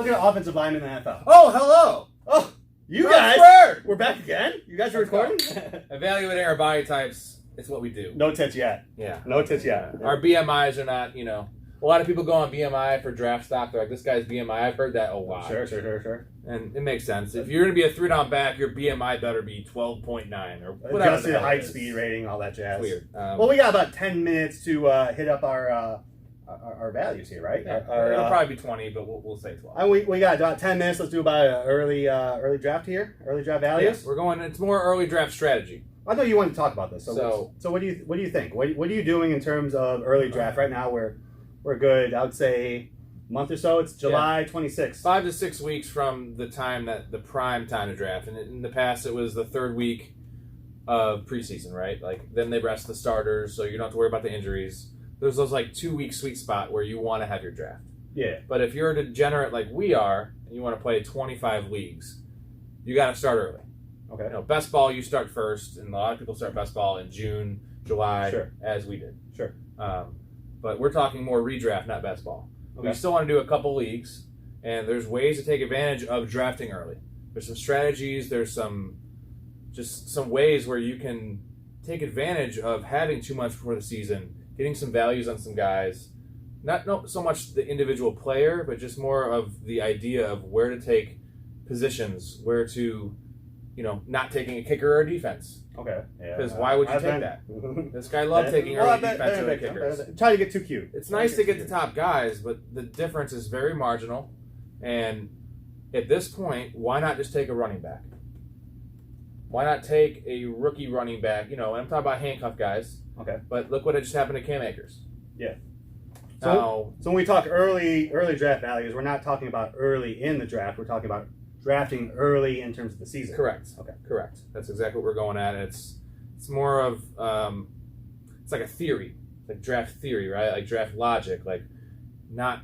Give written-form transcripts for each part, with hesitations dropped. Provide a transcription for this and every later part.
looking at offensive linemen in the NFL. Oh, hello. Oh, you That's guys. weird. We're back again? You guys are recording? Evaluating our body types is what we do. No tits yet. Yeah. No tits yet. Our BMIs are not, a lot of people go on BMI for draft stock. They're like, this guy's BMI. I've heard that a lot. Sure. And it makes sense. If you're going to be a 3-down back, your BMI better be 12.9 or whatever. Adjusted height, speed rating, all that jazz. It's weird. Well, we got about 10 minutes to hit up our values here, right? Yeah, it'll probably be 20, but we'll say 12. We got about 10 minutes. Let's do about an early draft here. Early draft values. Yeah, we're going. It's more early draft strategy. I know you wanted to talk about this. So what do you think? What are you doing in terms of early draft right now? We're good. I would say a month or so. It's July 26th. 5 to 6 weeks from the time that the prime time to draft. And in the past, it was the third week of preseason, right? Like then they rest the starters, so you don't have to worry about the injuries. There's those 2-week sweet spot where you want to have your draft. Yeah. But if you're a degenerate like we are, and you want to play 25 leagues, you got to start early. Okay. Best ball you start first, and a lot of people start best ball in June, July, as we did. Sure. But we're talking more redraft, not best ball. Okay. We still want to do a couple leagues, and there's ways to take advantage of drafting early. There's some strategies. There's some ways where you can take advantage of having 2 months before the season, getting some values on some guys. Not so much the individual player, but just more of the idea of where to take positions, where to, not taking a kicker or a defense. Okay. Yeah. Because why would you take that? This guy loved taking early defensive kickers. Trying to get too cute. It's nice to get the top guys, but the difference is very marginal. And at this point, why not just take a running back? Why not take a rookie running back? And I'm talking about handcuff guys. Okay. But look what had just happened to Cam Akers. Yeah. So when we talk early draft values, we're not talking about early in the draft. We're talking about drafting early in terms of the season. Correct. Okay. Correct. That's exactly what we're going at. It's more of it's like a theory, like draft theory, right? Like draft logic, like not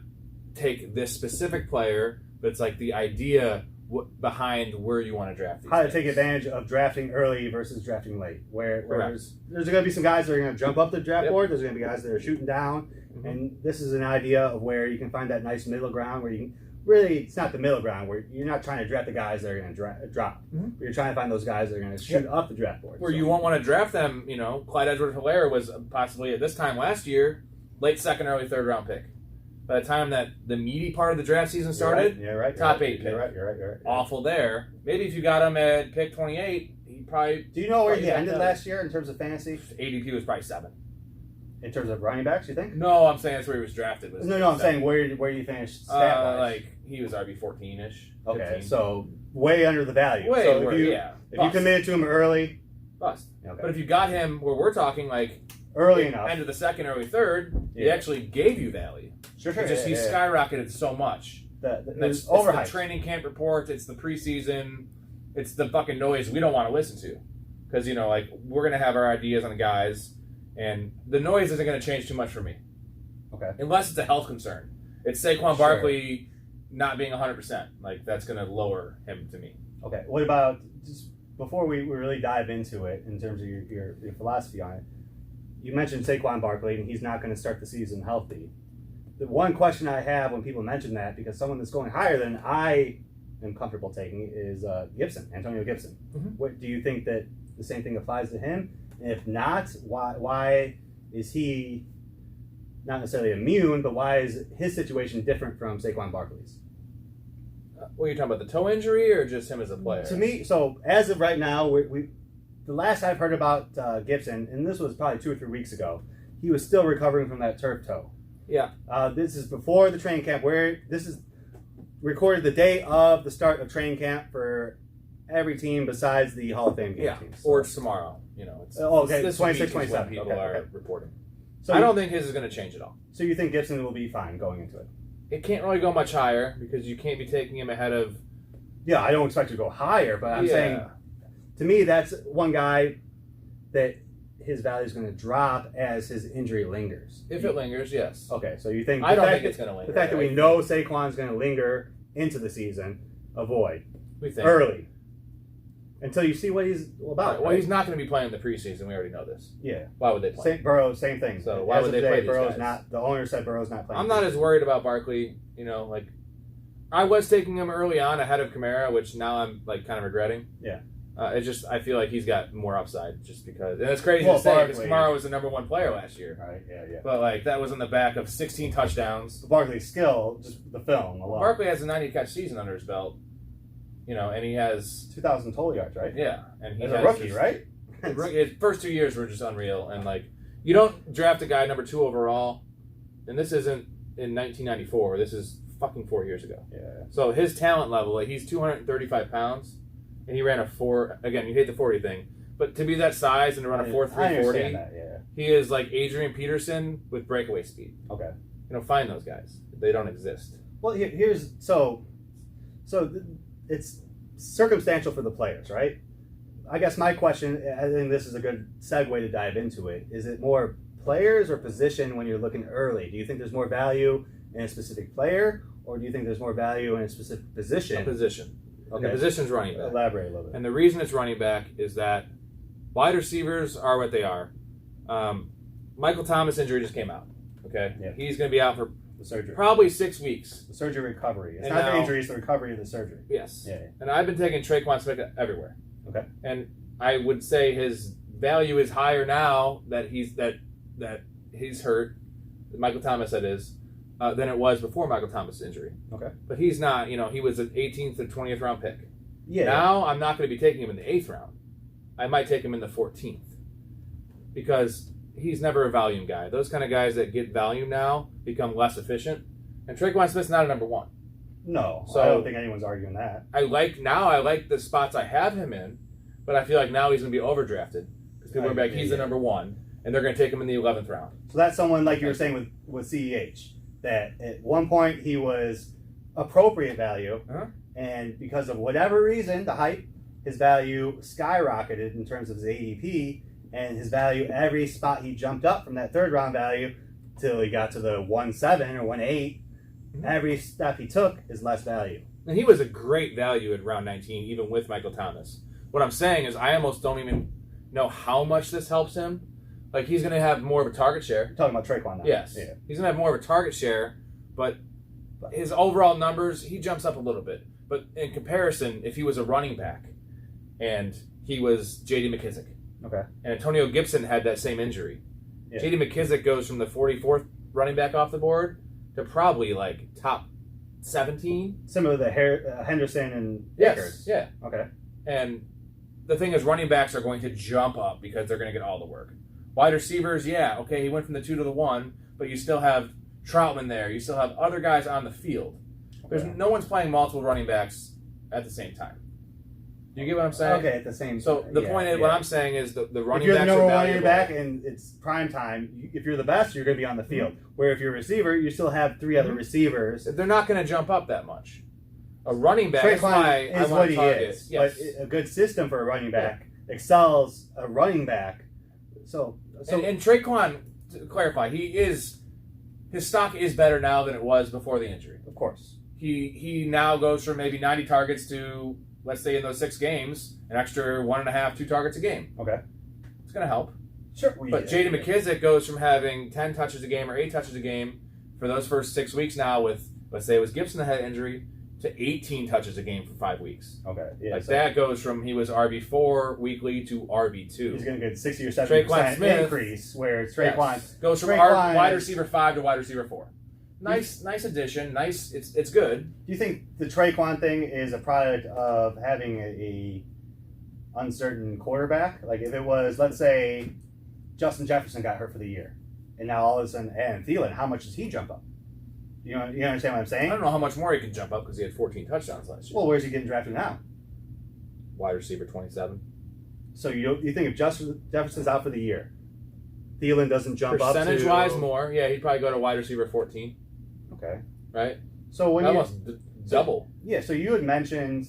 take this specific player, but it's like the idea behind where you want to draft these How to things. take advantage of drafting early versus drafting late. Where there's going to be some guys that are going to jump up the draft board. There's going to be guys that are shooting down. Mm-hmm. And this is an idea of where you can find that nice middle ground where you can really, it's not the middle ground where you're not trying to draft the guys that are going to drop. Mm-hmm. But you're trying to find those guys that are going to shoot up the draft board. Where you won't want to draft them, Clyde Edwards-Helaire was possibly at this time last year, late second, early third round pick. By the time that the meaty part of the draft season started, top 8 pick. You're right. Awful there. Maybe if you got him at pick 28, he probably... Do you know where he ended last year in terms of fantasy? ADP was probably 7. In terms of running backs, you think? No, I'm saying that's where he was drafted. No, I'm saying where you finished stat-wise? Like, he was RB 14-ish. Okay, 15. so way under the value. If you committed to him early... Bust. Okay. But if you got him where we're talking, like... Early enough. End of the second, early third, he actually gave you value. Sure. He skyrocketed so much. It's the training camp report, it's the preseason, it's the fucking noise we don't want to listen to. Because, we're going to have our ideas on the guys, and the noise isn't going to change too much for me. Okay. Unless it's a health concern. It's Saquon Barkley not being 100%. Like, that's going to lower him to me. Okay. What about, just before we really dive into it, in terms of your philosophy on it, you mentioned Saquon Barkley, and he's not going to start the season healthy. The one question I have when people mention that, because someone that's going higher than I am comfortable taking, is Antonio Gibson. Mm-hmm. What do you think that the same thing applies to him? And if not, why is he not necessarily immune, but why is his situation different from Saquon Barkley's? What are you talking about, the toe injury or just him as a player? To me, so as of right now, the last I've heard about Gibson, and this was probably 2 or 3 weeks ago, he was still recovering from that turf toe. Yeah. This is before the training camp, where this is recorded the day of the start of training camp for every team besides the Hall of Fame game teams. Or it's tomorrow. It's this 26, 27 27. People are reporting. So I don't think his is going to change at all. So you think Gibson will be fine going into it? It can't really go much higher because you can't be taking him ahead of... Yeah, I don't expect to go higher, but I'm saying, to me, that's one guy that his value is going to drop as his injury lingers. If it lingers, yes. Okay, so you think... I don't think it's going to linger. The fact that we know Saquon's going to linger into the season, avoid. We think. Early. Until you see what he's about. Well, he's not going to be playing the preseason. We already know this. Yeah. Why would they play? Burrow, same thing. So why would they play these Burrow's guys? not. The owner said Burrow's not playing. I'm not as worried about Barkley. I was taking him early on ahead of Kamara, which now I'm like kind of regretting. Yeah. It's just I feel like he's got more upside just because, and it's crazy Well, to say because Barkley, Kamara was the number 1 player last year. Right. Yeah. But like that was on the back of 16 touchdowns. Barkley's skill, just the film alone. Barkley has a 90 catch season under his belt, and he has 2,000 total yards, right? yeah, and he As has a rookie, just, right? His first 2 years were just unreal, and like you don't draft a guy number 2 overall, and this isn't in 1994. This is fucking 4 years ago. Yeah. So his talent level, like he's 235 pounds, and he ran a 4. Again, you hate the 40 thing, but to be that size and to run a 4.340, yeah. he is like Adrian Peterson with breakaway speed. Okay. Find those guys. They don't exist. Well, here's it's circumstantial for the players, right? I guess my question, I think this is a good segue to dive into it. Is it more players or position when you're looking early? Do you think there's more value in a specific player, or do you think there's more value in a specific position? A position. Okay. And the position's running back. Elaborate a little bit. And the reason it's running back is that wide receivers are what they are. Michael Thomas injury just came out. Okay, Yeah. He's going to be out for The surgery. probably 6 weeks. The surgery recovery. It's And not the now- injury, it's the recovery of the surgery. Yes. Yeah. And I've been taking Traquan Smith everywhere. Okay. And I would say his value is higher now that he's hurt. Michael Thomas, that is, than it was before Michael Thomas' injury. Okay. But he's not. He was an 18th to 20th round pick. Yeah. Now I'm not going to be taking him in the 8th round. I might take him in the 14th because he's never a volume guy. Those kind of guys that get volume now become less efficient. And Traquan Smith's not a number 1. No. So- I don't think anyone's arguing that. I like the spots I have him in, but I feel like now he's going to be overdrafted because people are like, he's the number 1, and they're going to take him in the 11th round. So that's someone like you were saying with CEH, that at one point he was appropriate value, Uh-huh. and because of whatever reason, the hype, his value skyrocketed in terms of his ADP, and his value every spot he jumped up from that 3rd round value till he got to the 1.7 or 1.8. Mm-hmm. Every step he took is less value. And he was a great value at round 19, even with Michael Thomas. What I'm saying is I almost don't even know how much this helps him. Like, he's going to have more of a target share. You're talking about Traquan now. Yes. Yeah. He's going to have more of a target share, but his overall numbers, he jumps up a little bit. But in comparison, if he was a running back and he was J.D. McKissick, Okay. and Antonio Gibson had that same injury, Yeah. J.D. McKissick goes from the 44th running back off the board to probably like top 17. Similar to Henderson and Yes. Akers. Yeah. Okay. And the thing is, running backs are going to jump up because they're going to get all the work. Wide receivers, yeah, okay, he went from the 2 to the 1, but you still have Troutman there. You still have other guys on the field. There's Okay. no one's playing multiple running backs at the same time. Do you get what I'm saying? Okay, at the same time. So the yeah, point is, yeah. what I'm saying is the running if you're the backs number are one valuable. running back and it's prime time, if you're the best, you're going to be on the field. Where if you're a receiver, you still have 3 other receivers. They're not going to jump up that much. A running back is why Traquan I is want what to he target. is, Yes. but a good system for a running back excels a running back. So And Traquan, to clarify, his stock is better now than it was before the injury. of course, He now goes from maybe 90 targets to, let's say in those 6 games, an extra 1.5, 2 targets a game. okay, It's going to help. sure. But J.D. McKissick goes from having 10 touches a game or 8 touches a game for those first 6 weeks now with, let's say it was Gibson that had an injury, to 18 touches a game for 5 weeks. Okay, yeah. Like that goes from he was RB4 weekly to RB2. He's going to get 60 or Traquan 70% Smith, increase. Where Traquan Yes. Goes from Traquan wide receiver 5 to wide receiver 4. Nice addition. Nice. It's good. Do you think the Traquan thing is a product of having a uncertain quarterback? Like if it was, let's say, Justin Jefferson got hurt for the year, and now all of a sudden, and Thielen, how much does he jump up? You understand what I'm I saying? don't know how much more he can jump up because he had 14 touchdowns last year. Well, where's he getting drafted now? Wide receiver 27. So you think if Jefferson's out for the year, Thielen doesn't jump up to... Percentage-wise more. Yeah, he'd probably go to wide receiver 14. Okay. Right? So when Almost double. Yeah, so you had mentioned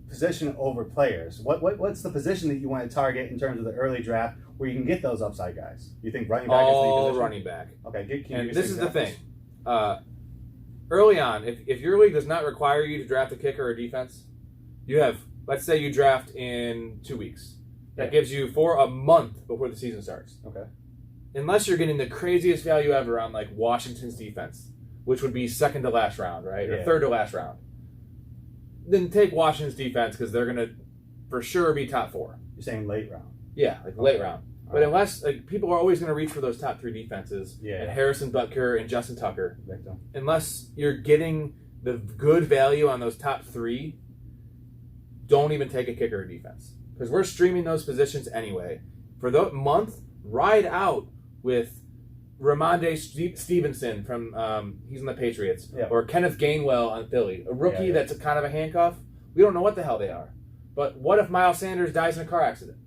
position over players. What's the position that you want to target in terms of the early draft where you can get those upside guys? You think running back is the All position? running back. Okay, can you And give this some is the examples? thing. Early on, if your league does not require you to draft a kicker or defense, you have, let's say you draft in 2 weeks. That gives you for a month before the season starts. Okay. Unless you're getting the craziest value ever on like Washington's defense, which would be second to last round, right? Or Yeah. third to last round. Then take Washington's defense because they're going to for sure be top 4. You're saying late round. Yeah, like late Okay. round. But unless people are always going to reach for those top 3 defenses, and Harrison Butker and Justin Tucker, Victim. unless you're getting the good value on those top 3, don't even take a kicker or defense because we're streaming those positions anyway. For the month, ride out with Ramondre Stevenson from he's in the Patriots, or Kenneth Gainwell on Philly, a rookie that's a kind of a handcuff. We don't know what the hell they are. But what if Miles Sanders dies in a car accident?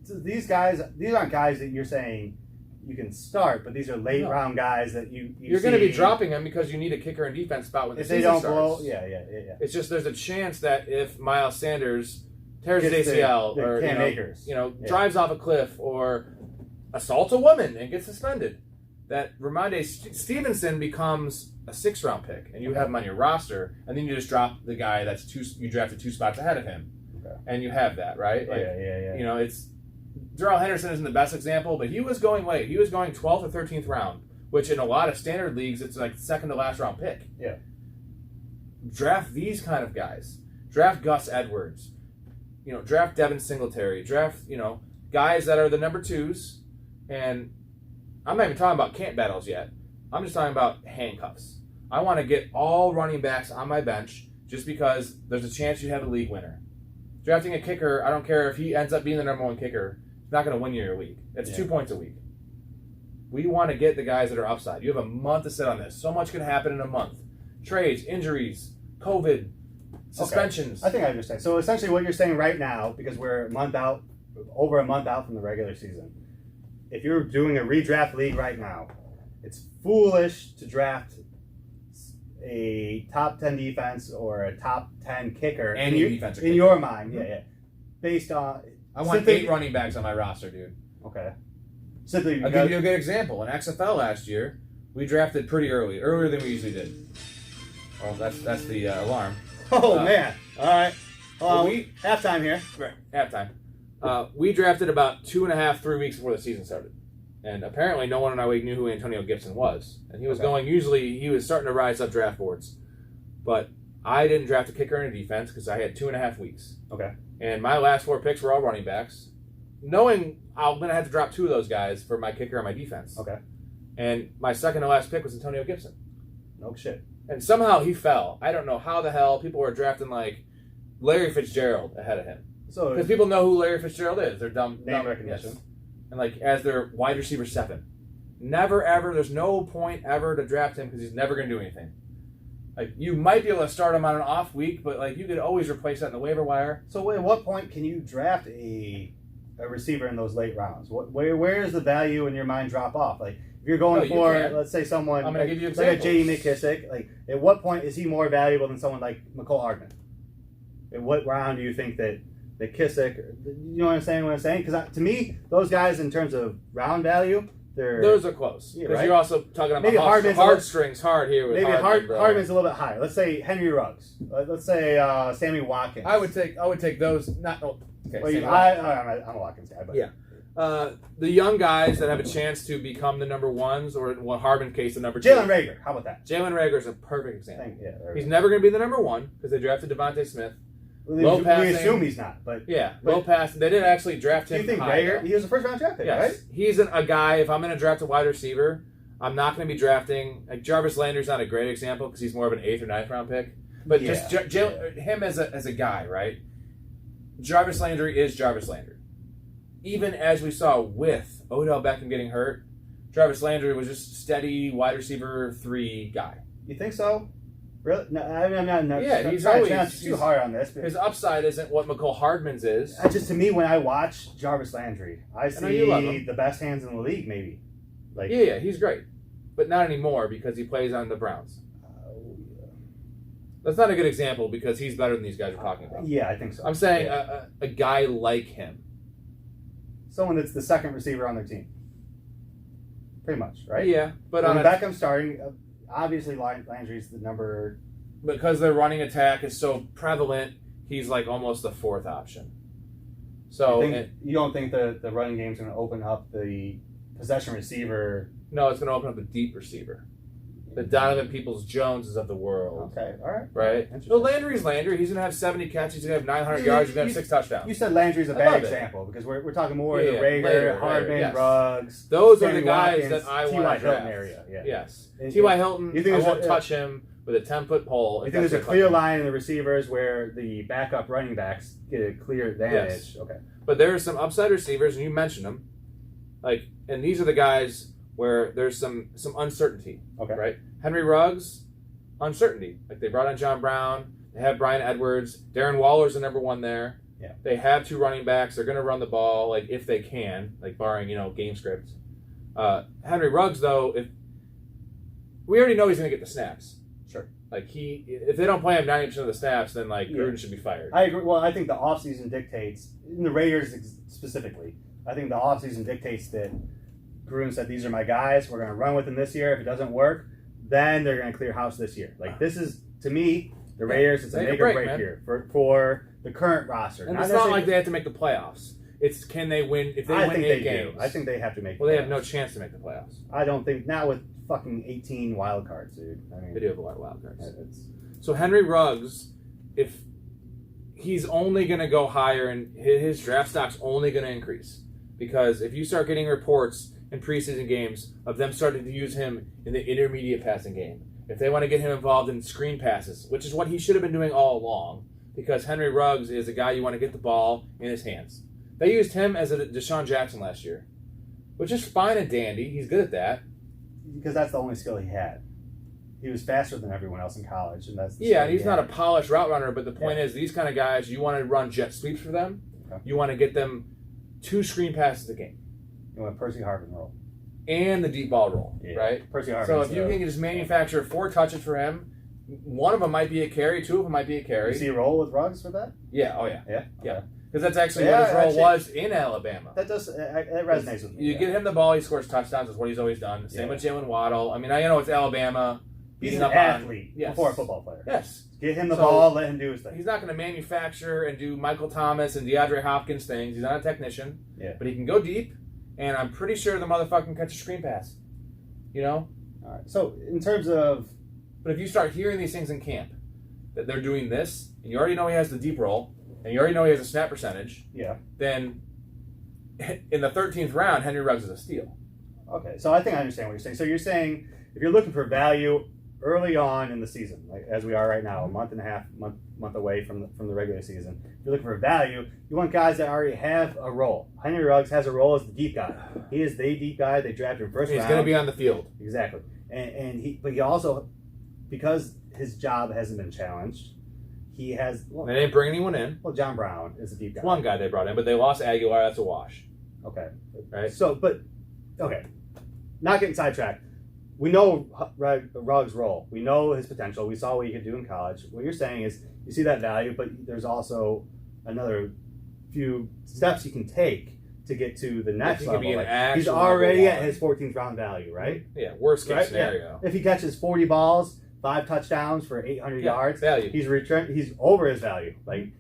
So these aren't guys that you're saying you can start, but these are late round guys that you're going to be dropping them because you need a kicker and defense spot when the season starts. If they don't blow, yeah. It's just there's a chance that if Miles Sanders tears his ACL or drives off a cliff or assaults a woman and gets suspended, that Ramondre Stevenson becomes a 6th round pick and you have him on your roster, and then you just drop the guy you drafted 2 spots ahead of him, and you have that, right? It's Darrell Henderson isn't the best example, but he was going late. He was going 12th or 13th round, which in a lot of standard leagues it's like second to last round pick. Yeah. Draft these kind of guys. Draft Gus Edwards. Draft Devin Singletary. Draft guys that are the number 2s, and I'm not even talking about camp battles yet. I'm just talking about handcuffs. I want to get all running backs on my bench just because there's a chance you have a league winner. Drafting a kicker, I don't care if he ends up being the number 1 kicker, he's not going to win you your league. It's 2 points a week. We want to get the guys that are upside. You have a month to sit on this. So much can happen in a month. Trades, injuries, COVID, suspensions. Okay. I think I understand. So essentially what you're saying right now, because we're over a month out from the regular season, if you're doing a redraft league right now, it's foolish to draft a top 10 defense or a top 10 kicker in your mind. Yeah. Based on... I want 8 running backs on my roster, dude. Okay. I'll give you a good example. In XFL last year, we drafted pretty earlier than we usually did. Well, that's the alarm. Oh, man. All right. Halftime here. Right, halftime. We drafted about 2.5, 3 weeks before the season started. And apparently no one in our league knew who Antonio Gibson was. And he was he was starting to rise up draft boards. But I didn't draft a kicker and a defense because I had 2.5 weeks. Okay. And my last 4 picks were all running backs, knowing I'm going to have to drop 2 of those guys for my kicker and my defense. Okay. And my second to last pick was Antonio Gibson. No shit. And somehow he fell. I don't know how the hell people were drafting like Larry Fitzgerald ahead of him. Because people know who Larry Fitzgerald is. They're dumb. Name recognition. Yes. And like as their wide receiver 7. Never ever, there's no point ever to draft him because he's never going to do anything. Like you might be able to start him on an off week, but like you could always replace that in the waiver wire. So at what point can you draft a receiver in those late rounds? Where does the value in your mind drop off? Like if you're going let's say someone I'm going to give you like a J.D. McKissick, like at what point is he more valuable than someone like McCole Hardman? In what round do you think that Kissick, you know what I'm saying? Because to me, those guys in terms of round value, those are close. Because you're also talking about maybe heartstrings hard here with Hardman's a little bit higher. Let's say Henry Ruggs. Let's say Sammy Watkins. I would take those. I'm a Watkins guy, but the young guys that have a chance to become the number 1s, or in Hardman's case, the number 2. Jalen Reagor. How about that? Jalen Reagor is a perfect example. He's never going to be the number 1 because they drafted Devontae Smith. We assume he's not, but low pass. They did actually draft him. Do you think Reagor? He was a first round draft pick, right? He's a guy. If I'm going to draft a wide receiver, I'm not going to be drafting Jarvis Landry's not a great example because he's more of an 8th or 9th round pick. But him as a guy, right? Jarvis Landry is Jarvis Landry. Even as we saw with Odell Beckham getting hurt, Jarvis Landry was just steady wide receiver 3 guy. You think so? Really? No, I'm not. Yeah, he's too hard on this. His upside isn't what McCole Hardman's is. Just to me, when I watch Jarvis Landry, I see the best hands in the league. Maybe. Like he's great, but not anymore because he plays on the Browns. That's not a good example because he's better than these guys are talking about. Yeah, I think so. I'm saying a guy like him, someone that's the second receiver on their team, pretty much, right? Yeah, but when Beckham starting. Obviously, Landry's the number... Because their running attack is so prevalent, he's like almost the 4th option. So you don't think the running game's going to open up the possession receiver? No, it's going to open up the deep receiver. the Donovan Peoples-Joneses of the world. Okay, all right. Right? So Landry's Landry. He's going to have 70 catches. He's going to have 900 yards. He's going to have 6 touchdowns. You said Landry's a bad example because we're talking more the Rager, Hardman, Ruggs. Those Sammy are the guys Watkins, that I T.Y. want to draft. Hilton area. Yeah. Yes. And, T.Y. Hilton, you think I won't touch him with a 10-foot pole. You think there's a clear line in the receivers where the backup running backs get a clear advantage? Yes. Okay. But there are some upside receivers, and you mentioned them. And these are the guys where there's some uncertainty. Okay. Right? Henry Ruggs, uncertainty. They brought in John Brown. They have Bryan Edwards. Darren Waller's the number one there. Yeah. They have 2 running backs. They're going to run the ball, if they can, barring, game scripts. Henry Ruggs, though, we already know he's going to get the snaps. Sure. If they don't play him 90% of the snaps, then Gruden should be fired. I agree. Well, I think the offseason dictates, in the Raiders specifically, I think the offseason dictates that Gruden said, these are my guys. We're going to run with them this year. If it doesn't work, then they're going to clear house this year. This is, to me, the Raiders, it's a make or break here for the current roster. And it's not like they have to make the playoffs. It's can they win, if they win 8 games. I think they have to make the playoffs. They have no chance to make the playoffs. I don't think, not with fucking 18 wild cards, dude. I mean, they do have a lot of wild cards. So Henry Ruggs, if he's only going to go higher and his draft stock's only going to increase. Because if you start getting reports in preseason games of them starting to use him in the intermediate passing game, if they want to get him involved in screen passes, which is what he should have been doing all along, because Henry Ruggs is a guy you want to get the ball in his hands. They used him as a Deshaun Jackson last year, which is fine and dandy. He's good at that. Because that's the only skill he had. He was faster than everyone else in college, and that's and he's not a polished route runner. But the point is, these kind of guys, you want to run jet sweeps for them. Okay. You want to get them 2 screen passes a game. You want Percy Harvin roll and the deep ball roll, right? Percy Harvin. So if you can just manufacture 4 touches for him, one of them might be a carry, 2 of them might be a carry. You see a roll with Ruggs for that? Yeah. Oh yeah. Yeah. Yeah. Because that's actually what his role was in Alabama. That resonates with me. You get him the ball, he scores touchdowns. That's what he's always done. Same with Jalen Waddle. I mean, I know it's Alabama. He's an athlete before a football player. Yes. Get him the ball, let him do his thing. He's not going to manufacture and do Michael Thomas and DeAndre Hopkins things. He's not a technician. Yeah. But he can go deep, and I'm pretty sure the motherfucker can catch a screen pass. All right. So in terms of... But if you start hearing these things in camp, that they're doing this, and you already know he has the deep roll, and you already know he has a snap percentage, then in the 13th round, Henry Ruggs is a steal. Okay, so I think I understand what you're saying. So you're saying if you're looking for value early on in the season, as we are right now, a month and a half, month away from the regular season, if you're looking for value, you want guys that already have a role. Henry Ruggs has a role as the deep guy. He is the deep guy. They drafted him first round. He's going to be on the field. Exactly. But he also, because his job hasn't been challenged, he has... Well, they didn't bring anyone in. Well, John Brown is a deep guy. One guy they brought in, but they lost Aguilar. That's a wash. Okay. Right? So, okay. Not getting sidetracked. We know Ruggs' role. We know his potential. We saw what he could do in college. What you're saying is you see that value, but there's also another few steps you can take to get to the next level. He's already at his 14th round value, right? Yeah, worst case scenario. Yeah. If he catches 40 balls, 5 touchdowns for 800 yards, value. He's over his value.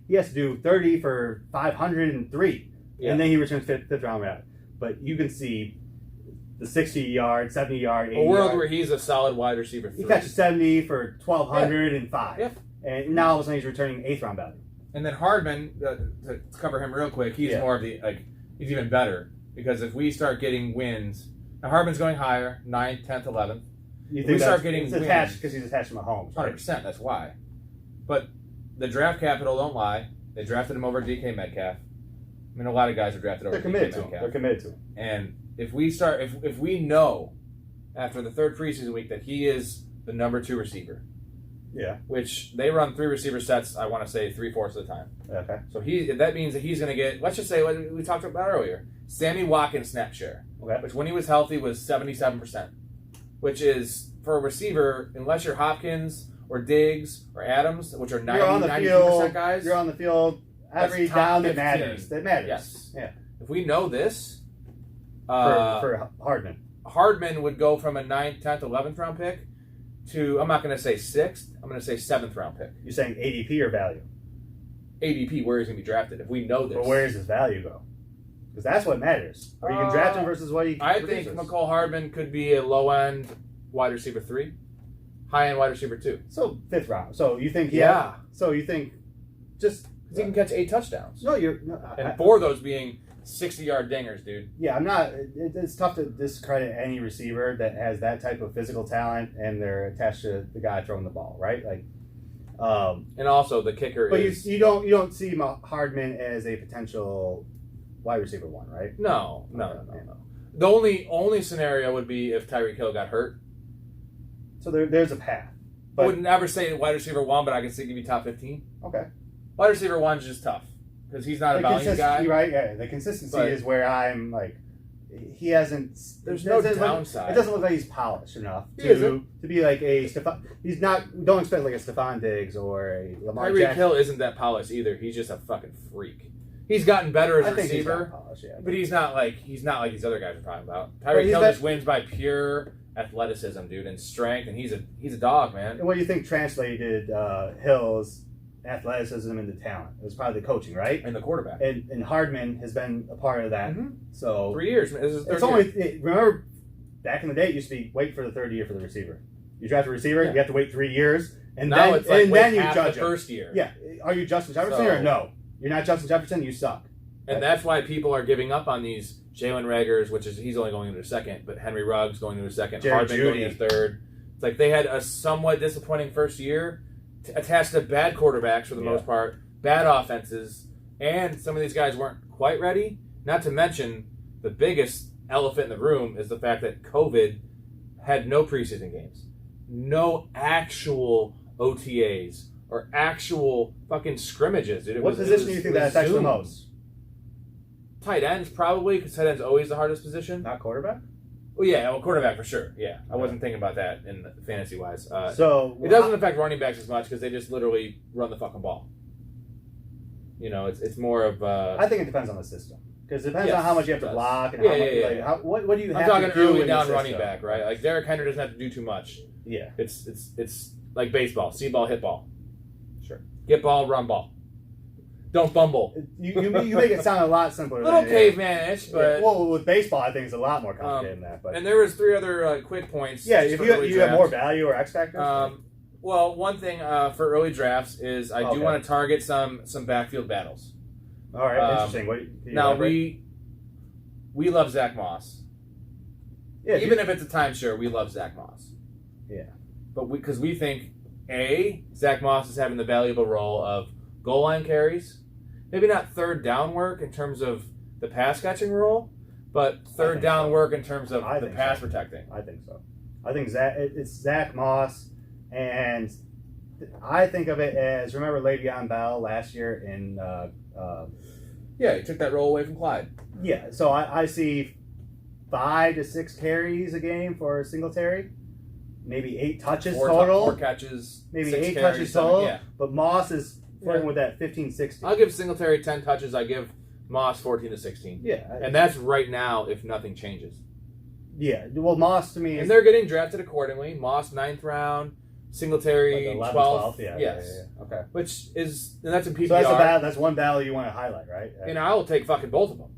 He has to do 30 for 503, and then he returns fifth round value. But you can see the 60-yard, 70-yard, 80-yard. A world where he's a solid wide receiver. He catches 70 for 1,205. Yeah. And now all of a sudden he's returning 8th round value. And then Hardman, to cover him real quick, he's more of the, he's even better. Because if we start getting wins, now Hardman's going higher, 9th, 10th, 11th. You think start getting wins attached because he's attached to Mahomes, right? 100%, that's why. But the draft capital don't lie. They drafted him over DK Metcalf. I mean, a lot of guys are drafted over DK Metcalf. They're committed to him. And if we know after the 3rd preseason week that he is the number 2 receiver, which they run 3 receiver sets, I want to say 3/4 of the time. Okay. So that means that he's going to get, let's just say what we talked about earlier, Sammy Watkins snap share, which when he was healthy was 77%, which is for a receiver, unless you're Hopkins or Diggs or Adams, which are 92% guys. You're on the field every down that matters. That matters. Yes. Yeah. If we know this, for Hardman would go from a 9th, 10th, 11th round pick to, I'm not going to say 6th, I'm going to say 7th round pick. You're saying ADP or value? ADP, where he's going to be drafted. If we know this. But where does his value go? Because that's what matters. Where you can draft him versus what he I think McCole Hardman could be a low-end wide receiver 3. high-end wide receiver too. So 5th round. So you think so you think just he can catch 8 touchdowns. No, and 4 of those being 60-yard dingers, dude. Yeah, I'm not. It's tough to discredit any receiver that has that type of physical talent and they're attached to the guy throwing the ball, right? Like, and also the kicker but is. But you don't see Hardman as a potential wide receiver 1, right? No. The only scenario would be if Tyreek Hill got hurt. So there's a path. I would never say wide receiver 1, but I can still give you top 15. Okay. Wide receiver 1 is just tough because he's not a volume guy. Right? Yeah. The consistency is where I'm like, he hasn't. There's no downside. It doesn't look like he's polished enough to be like a Stephon. He's not. Don't expect like a Stephon Diggs or a Lamar Tyreek Jackson. Hill isn't that polished either. He's just a fucking freak. He's gotten better as a receiver, but he's not like these other guys we're talking about. Tyreek Hill just wins by pure athleticism, dude, and strength, and he's a dog, man. And what do you think translated Hill's athleticism into talent? It was probably the coaching, right? And the quarterback. And Hardman has been a part of that. Mm-hmm. So 3 years. This is remember back in the day, it used to be wait for the 3rd year for the receiver. You draft a receiver, you have to wait 3 years, and now then it's like then you the judge first year. Yeah, are you Justin Jefferson or no? You're not Justin Jefferson. You suck. And that's why people are giving up on these Jalen Reagors, he's only going into a 2nd, but Henry Ruggs going into a 2nd, Hardman going into a 3rd. It's like they had a somewhat disappointing first year, attached to bad quarterbacks for the most part, bad offenses, and some of these guys weren't quite ready. Not to mention, the biggest elephant in the room is the fact that COVID had no preseason games, no actual OTAs or actual fucking scrimmages. Dude. What position do you think that affects the most? Tight ends, probably, because tight end's always the hardest position. Not quarterback? Well, yeah, quarterback for sure. Yeah, I wasn't thinking about that in fantasy-wise. So it doesn't affect running backs as much because they just literally run the fucking ball. You know, it's more of. I think it depends on the system because it depends on how much you have to block and how much. What do you have to do? I'm talking early down running back, right? Like Derrick Henry doesn't have to do too much. Yeah, it's like baseball: see ball, hit ball. Sure. Get ball, run ball. Don't fumble. You make it sound a lot simpler. A little caveman-ish, but... Yeah. Well, with baseball, I think it's a lot more complicated than that. But. And there was 3 other quick points. Yeah, if you have more value or X factors? Well, one thing for early drafts is I do want to target some backfield battles. All right, interesting. Now, we love Zach Moss. Yeah, even if it's a timeshare, we love Zach Moss. Yeah. But because we think, Zach Moss is having the valuable role of goal line carries. Maybe not 3rd down work in terms of the pass catching role, but 3rd down work in terms of the pass protecting. I think so. I think it's Zach Moss, and I think of it as, remember Le'Veon Bell last year in... yeah, he took that role away from Clyde. Yeah, so I see 5 to 6 carries a game for Singletary, maybe 8 touches total. 4 catches, maybe 6 8 touches total. Yeah. But Moss is flirting with that 15-16. I'll give Singletary 10 touches. I give Moss 14 to 16. Yeah. And that's right now if nothing changes. Yeah. Well, Moss to me and they're getting drafted accordingly. Moss 9th round, Singletary like 12th. Yeah, yes. Yeah. Okay. Which is, and that's in PPR. So that's one battle you want to highlight, right? And I will take fucking both of them.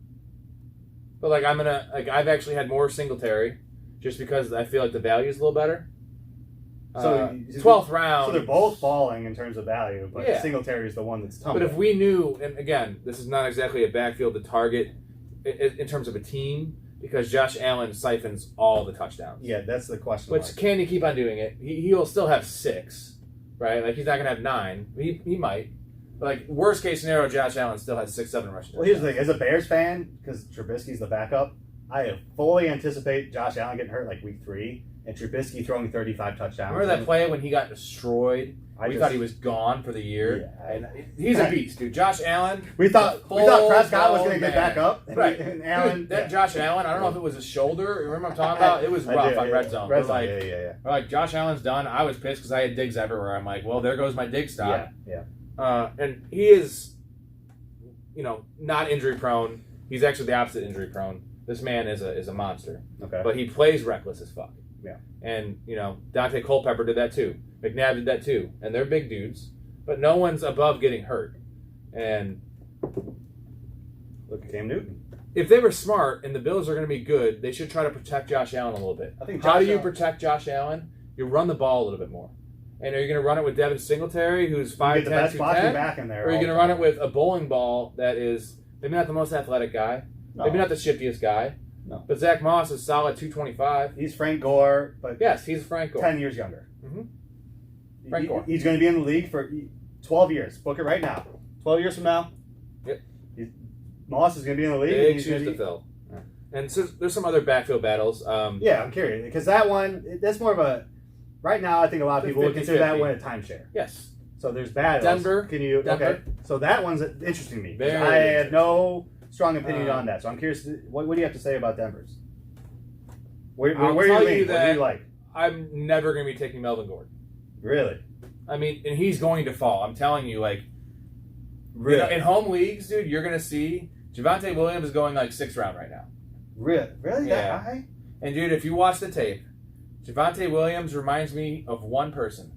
But I've actually had more Singletary just because I feel like the value is a little better. So 12th round. So they're both falling in terms of value, but Singletary is the one that's tumbling. But if we knew, and again, this is not exactly a backfield to target in terms of a team, because Josh Allen siphons all the touchdowns. Yeah, that's the question. Which can he keep on doing it? He'll still have 6, right? Like he's not gonna have 9. He might. But like worst case scenario, Josh Allen still has 6, 7 rushing. Well, here's the thing: as a Bears fan, because Trubisky's the backup, I fully anticipate Josh Allen getting hurt like week 3. And Trubisky throwing 35 touchdowns. Remember that play when he got destroyed? We thought he was gone for the year. Yeah, and he's a beast, dude. Josh Allen. We thought Prescott was going to get back up. Right. And Allen. Dude, Josh Allen, I don't know if it was his shoulder. You remember what I'm talking about? It was rough on Red Zone. Red Zone, yeah. We're like, Josh Allen's done. I was pissed because I had Diggs everywhere. I'm like, well, there goes my Diggs stock. Yeah. And he is, not injury prone. He's actually the opposite injury prone. This man is a monster. Okay. But he plays reckless as fuck. Yeah. And, Dante Culpepper did that too. McNabb did that too. And they're big dudes. But no one's above getting hurt. And look at Cam Newton. If they were smart and the Bills are going to be good, they should try to protect Josh Allen a little bit. How do you protect Josh Allen? you run the ball a little bit more. And are you going to run it with Devin Singletary, who's 5'10", the best blocking 210? back in there. Or are you going to run it with a bowling ball that is maybe not the most athletic guy, maybe not the shiftiest guy, but Zach Moss is solid 225. He's Frank Gore, but yes, he's Frank Gore. 10 years younger. Frank Gore. He's going to be in the league for 12 years. Book it right now. 12 years from now. Yep. Moss is going to be in the league. Big shoes to fill. And so there's some other backfield battles. Yeah, I'm curious because that one, that's more of a. Right now, I think a lot of people would consider that one a timeshare. Yes. So there's battles. Denver. Okay. So that one's interesting to me. Very I have no strong opinion on that. So I'm curious. What do you have to say about Denver's? Where do you lean? What do you like? I'm never going to be taking Melvin Gordon. Really? I mean, and he's going to fall. I'm telling you, like, really? In home leagues, dude, you're going to see Javonte Williams is going like 6th round right now. Really? Really? Yeah. That high? And dude, if you watch the tape, Javonte Williams reminds me of one person.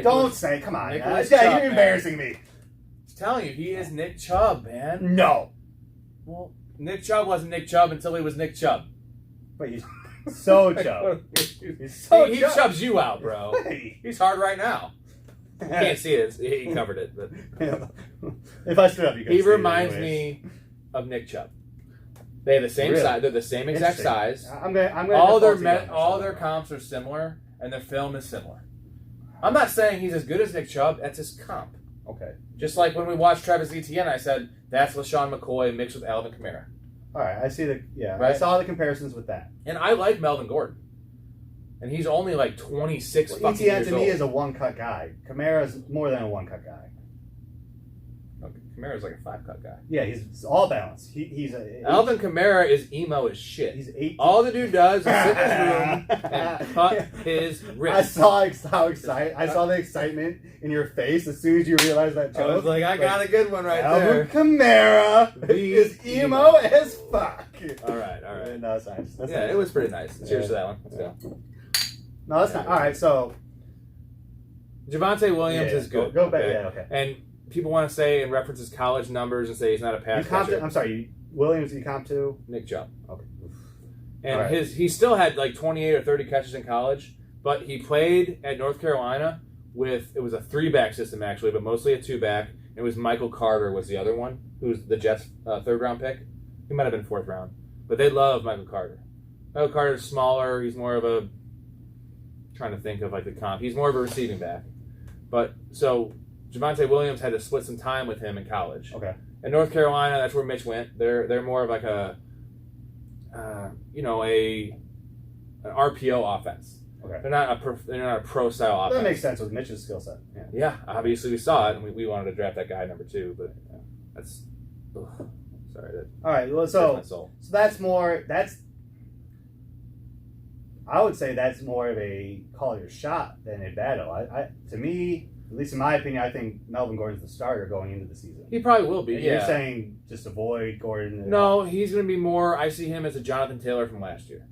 Don't say, come on. Nicholas Chubb, Chubb, you're embarrassing me. I'm telling you, he is Nick Chubb, man. No. Well, Nick Chubb wasn't Nick Chubb until he was Nick Chubb. But he's so Chubb. He's so he chubs you out, bro. Hey. He's hard right now. You can't see it. He covered it. But if I stood up, you could see it. He reminds me of Nick Chubb. They have the same size. They're the same exact size. I'm gonna all their comps are similar, and their film is similar. I'm not saying he's as good as Nick Chubb. That's his comp. Okay. Just like when we watched Travis Etienne, I said that's LaShawn McCoy mixed with Alvin Kamara. All right, I see Right? I saw the comparisons with that. And I like Melvin Gordon, and he's only like 26 fucking Etienne years to old. me is a one-cut guy. Kamara's more than a one-cut guy. Okay, Kamara's like a 5-cut guy. Yeah, he's all balanced. He's a Alvin Kamara is emo as shit. He's 8. All the dude does is sit in his room and cut his wrist. I saw how excited. I saw the excitement in your face as soon as you realized that joke. I was like, I got a good one right Alvin there. Kamara is emo as fuck. All right. No, that's nice. Yeah, it was pretty nice. Cheers to that one. Let's go. No, that's not. All right, so Javonte Williams is good. Go back. Yeah, okay. And people want to say and reference his college numbers and say he's not a pass catcher. I'm sorry, Williams. You comp to Nick Chubb. Okay. And he still had like 28 or 30 catches in college, but he played at North Carolina it was a 3-back system actually, but mostly a 2-back. It was Michael Carter was the other one, who's the Jets' 3rd-round pick. He might have been 4th round, but they love Michael Carter. Michael Carter's smaller. He's more of a trying to think of like the comp. He's more of a receiving back. But so Javonte Williams had to split some time with him in college. Okay. In North Carolina, that's where Mitch went. They're more of like an RPO offense. Okay. They're not a pro style offense. That makes sense with Mitch's skill set. Yeah. Obviously we saw it, and we wanted to draft that guy number 2, but that's sorry. All right. Well, so that's more. I would say that's more of a call your shot than a battle. To me, at least in my opinion, I think Melvin Gordon's the starter going into the season. He probably will be. And you're saying just avoid Gordon. No, he's going to be more. I see him as a Jonathan Taylor from last year,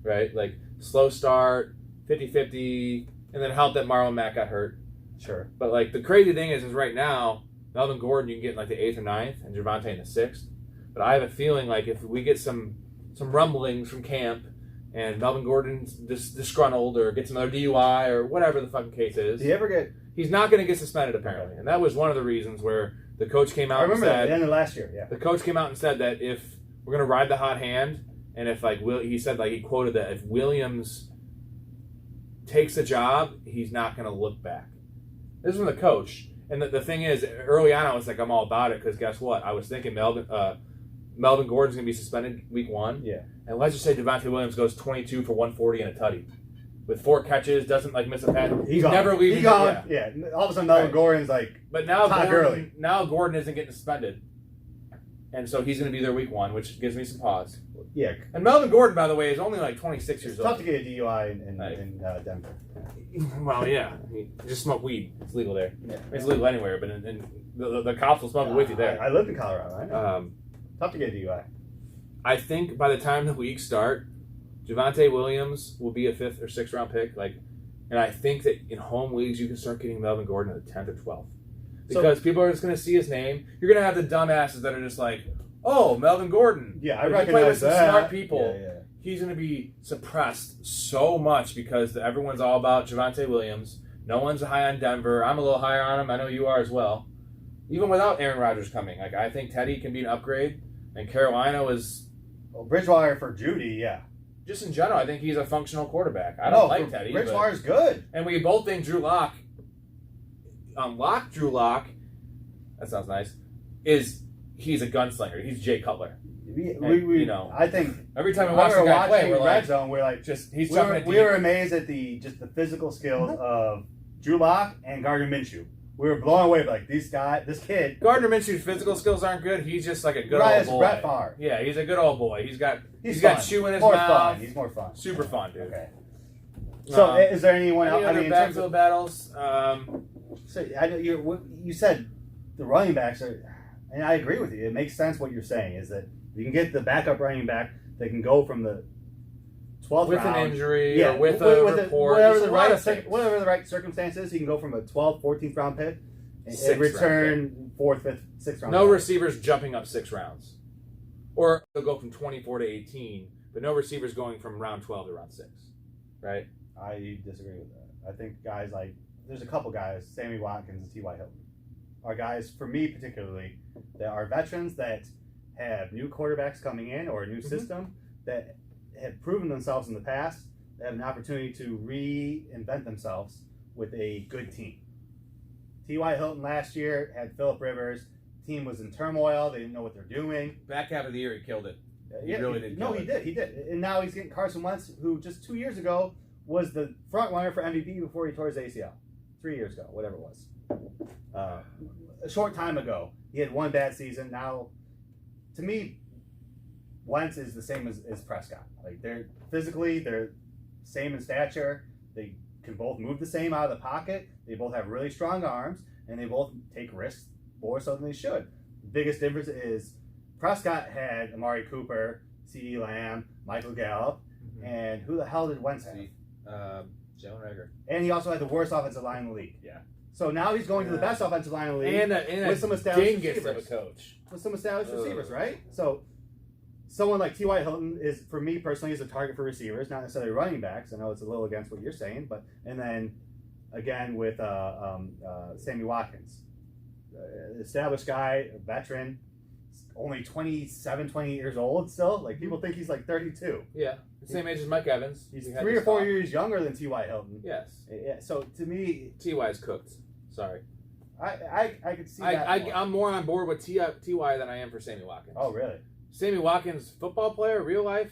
right? Like slow start, 50-50, and then help that Marlon Mack got hurt. Sure. But like the crazy thing is right now, Melvin Gordon you can get in like the 8th or 9th, and Javonte in the 6th. But I have a feeling like if we get some rumblings from camp, and Melvin Gordon's disgruntled or gets another DUI or whatever the fucking case is. Did he ever get? He's not going to get suspended apparently, and that was one of the reasons where the coach came out. I remember and said, that at the end of last year. Yeah. The coach came out and said that if we're going to ride the hot hand, and if he said he quoted that if Williams takes the job, he's not going to look back. This is from the coach, and the thing is, early on I was like, I'm all about it because guess what? I was thinking Melvin Gordon's going to be suspended week 1. Yeah. And let's just say Javonte Williams goes 22 for 140 and a tutty. With 4 catches, doesn't miss a pass. He's never leaving. He's gone. Yeah. All of a sudden, Melvin Gordon's like. But now Gordon isn't getting suspended. And so he's going to be there week 1, which gives me some pause. Yeah. And Melvin Gordon, by the way, is only like 26 years old. It's tough to get a DUI in Denver. Well, yeah. Just smoke weed. It's legal there. Yeah. It's legal anywhere, but the cops will smoke it with you there. I lived in Colorado. I know. Tough to get a DUI. I think by the time the weeks start, Javonte Williams will be a 5th or 6th round pick. And I think that in home leagues you can start getting Melvin Gordon at the 10th or 12th. Because people are just going to see his name. You're going to have the dumbasses that are just like, oh, Melvin Gordon. Yeah, I if recognize you play with some that. smart people, he's going to be suppressed so much because everyone's all about Javonte Williams. No one's high on Denver. I'm a little higher on him. I know you are as well. Even without Aaron Rodgers coming, like I think Teddy can be an upgrade, and Carolina was. Well, Bridgewater for Judy, yeah. Just in general, I think he's a functional quarterback. I don't like Teddy. Bridgewater's good. And we both think Drew Lock. Unlock Drew Lock. That sounds nice. He's a gunslinger. He's Jay Cutler. I think every time we watch the guy play, we're like, Red Zone, we're like, we were amazed at the physical skills of Drew Lock and Gardner Minshew. We were blown away by this kid. Gardner Minshew's physical skills aren't good. He's just like a good old boy. Brett Favre. Yeah, he's a good old boy. He's got chew in his mouth. Fun. He's more fun. Super fun, dude. Okay. So, is there anyone else? Any other backfield battles? So I know you said the running backs are, and I agree with you. It makes sense what you're saying is that you can get the backup running back that can go from the 12th with round, an injury or with a report. Whatever the right circumstances, he can go from a 12th, 14th round pick and return 4th, 5th, 6th round. No receivers jumping up 6 rounds. Or they'll go from 24 to 18, but no receivers going from round 12 to round 6. Right? I disagree with that. I think guys like, there's a couple guys, Sammy Watkins and T.Y. Hilton, are guys, for me particularly, that are veterans that have new quarterbacks coming in or a new system that have proven themselves in the past, that have an opportunity to reinvent themselves with a good team. T.Y. Hilton last year had Phillip Rivers. Team was in turmoil. They didn't know what they're doing. Back half of the year, he killed it. He really did. No, he did. He did. And now he's getting Carson Wentz, who just 2 years ago was the front runner for MVP before he tore his ACL. 3 years ago, whatever it was. A short time ago, he had one bad season. Now, to me, Wentz is the same as Prescott. Like they're same in stature. They can both move the same out of the pocket. They both have really strong arms, and they both take risks more so than they should. The biggest difference is Prescott had Amari Cooper, CeeDee Lamb, Michael Gallup, and who the hell did Wentz have? Jalen Reagor. And he also had the worst offensive line in the league. Yeah. So now he's going to the best offensive line in the league and with some established receivers. Of a coach. With some established receivers, right? So someone like T.Y. Hilton is, for me personally, is a target for receivers, not necessarily running backs. I know it's a little against what you're saying, but and then again with Sammy Watkins, established guy, a veteran, only 27, 28 years old still. Like people think he's like 32. Yeah, same age as Mike Evans. He's 3 or 4 years younger than T.Y. Hilton. Yes. Yeah, so to me, T.Y.'s cooked. Sorry. I could see that. I'm more on board with T.Y. than I am for Sammy Watkins. Oh, really? Sammy Watkins, football player, real life,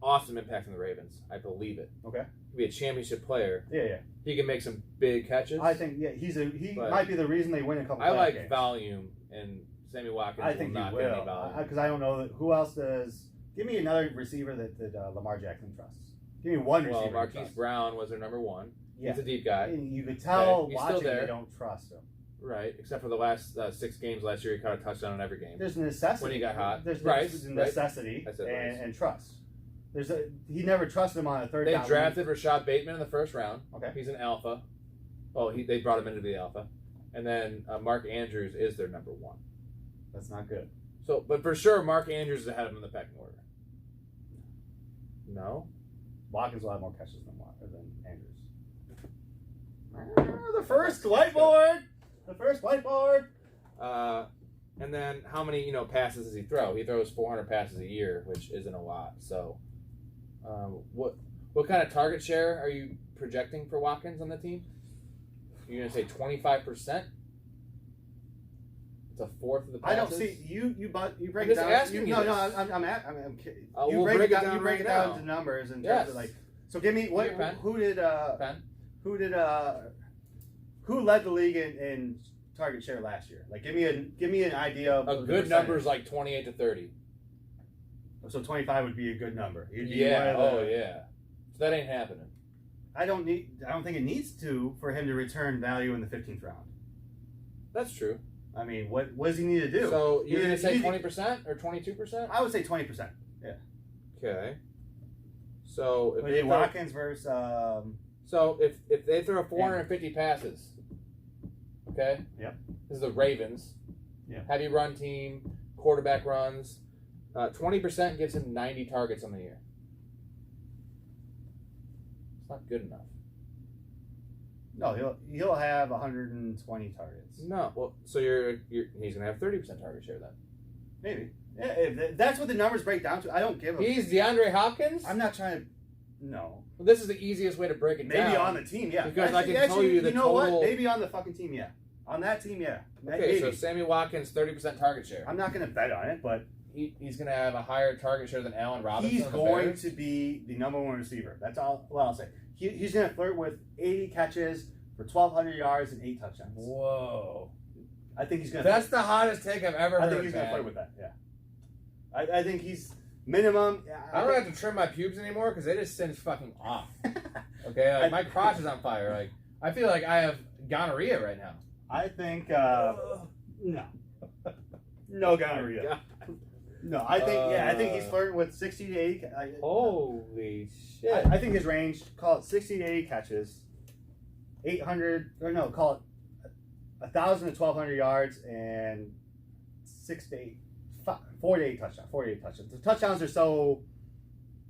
awesome impact on the Ravens. I believe it. Okay. He'll be a championship player. Yeah. He can make some big catches. I think he might be the reason they win a couple. I like games. volume, and Sammy Watkins I think will not he get will any volume. because I don't know who else does. Give me another receiver that Lamar Jackson trusts. Give me one receiver. Well, Marquise Brown was their number one. Yeah. He's a deep guy. And you could tell he's watching still there. they don't trust him. Right, except for the last 6 games last year, he caught a touchdown in every game. There's a necessity. When he got hot. There's Rice, a necessity and trust. He never trusted him on a third down. They drafted Rashad Bateman in the first round. Okay. He's an alpha. Oh, they brought him into the alpha. And then Mark Andrews is their number 1. That's not good. So, but for sure, Mark Andrews is ahead of him in the pecking order. No? Watkins will have more catches than Andrews. The first whiteboard! The first whiteboard! And then how many passes does he throw? He throws 400 passes a year, which isn't a lot. So, what kind of target share are you projecting for Watkins on the team? You're gonna say 25%? It's a fourth of the passes. I don't see you break I'm it just down. asking you. I'm kidding. You we'll break it down into numbers in terms Yes. of like. So give me what? Pen. Who led the league in target share last year? Like give me an idea of a good number is like 28 to 30. So 25 would be a good number. Yeah. So that ain't happening. I don't think it needs to for him to return value in the 15th round. That's true. I mean, what does he need to do? So you're going to say 20% or 22%? I would say 20%. Yeah. Okay. So if Watkins versus. So if they throw 450 passes, okay. Yep. This is the Ravens. Yeah. Heavy run team, quarterback runs. 20% gives him 90 targets on the year. not good enough. No, he'll have 120 targets. No, well, so he's gonna have 30% target share then. Maybe. Yeah, if that's what the numbers break down to. I don't give a. He's DeAndre Hopkins. I'm not trying to. No. Well, this is the easiest way to break it down. Maybe on the team, yeah. Because I can tell you the you know total. What? Maybe on the fucking team, yeah. On that team, yeah. Okay, Maybe. so Sammy Watkins 30% target share. I'm not going to bet on it, but He's going to have a higher target share than Allen Robinson. He's going to be the number one receiver. That's all. Well, I'll say he's going to flirt with 80 catches for 1,200 yards and 8 touchdowns. Whoa! I think he's going. That's the hottest take I've ever heard. I think he's going to flirt with that. Yeah. I think he's minimum. I don't have to trim my pubes anymore because they just singe fucking off. Okay, like my crotch is on fire. Like I feel like I have gonorrhea right now. I think no gonorrhea. No, I think he's flirting with 60 to 80. Holy shit! I think his range, call it 60 to 80 catches, 800 or no, call it 1,000 to 1,200 yards and 4 to 8 touchdowns. 4 to 8 touchdowns. The touchdowns are so